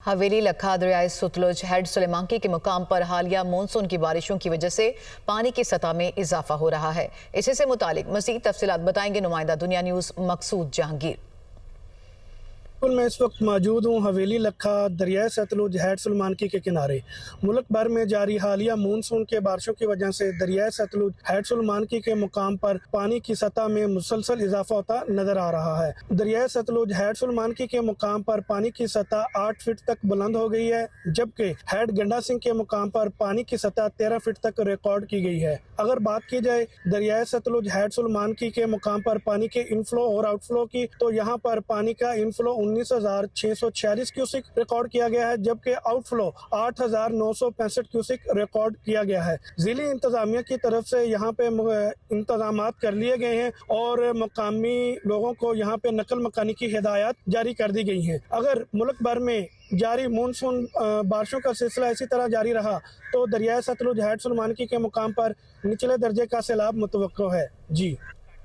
हवेली लखा दरियाए सतलुज हेड सुलेमांकी के मुकाम पर हालिया मानसून की बारिशों की वजह से पानी की सतह में इजाफा हो रहा है। इसी से मुतालिक मज़ीद तफसीलात बताएंगे नुमाइंदा दुनिया न्यूज़ मकसूद जहांगीर। मैं इस वक्त मौजूद हूँ हवेली लखा दरियाए सतलुज हेड सुलेमांकी के किनारे। मुल्क भर में जारी हालिया मानसून के बारिशों की वजह से दरियाए सतलुज हेड सुलेमांकी के मुकाम पर पानी की सतह में मुसलसल इजाफा होता नजर आ रहा है। दरियाए सतलुज हेड सुलेमांकी के मुकाम पर पानी की सतह 8 फीट तक बुलंद हो गई है, जबकि हेड गंडा सिंह के मुकाम पर पानी की सतह 13 फीट तक रिकॉर्ड की गई है। अगर बात की जाए दरियाए सतलुज हेड सुलेमांकी के मुकाम पर पानी के इनफ्लो और आउटफ्लो की, तो यहाँ पर पानी का इनफ्लो 19,646 क्यूसिक रिकॉर्ड किया गया है, जबकि आउटफ्लो 8,965 क्यूसिक रिकॉर्ड किया गया है। जिली इंतजामिया की तरफ से यहाँ पे इंतजाम कर लिए गए हैं और मकामी लोगों को यहाँ पे नकल मकानी की हिदायत जारी कर दी गई हैं। अगर मुल्क भर में जारी मानसून बारिशों का सिलसिला इसी तरह जारी रहा तो दरियाए सतलुज हेड सुलेमांकी के मुकाम पर निचले दर्जे का सैलाब मुतवक्को है। जी।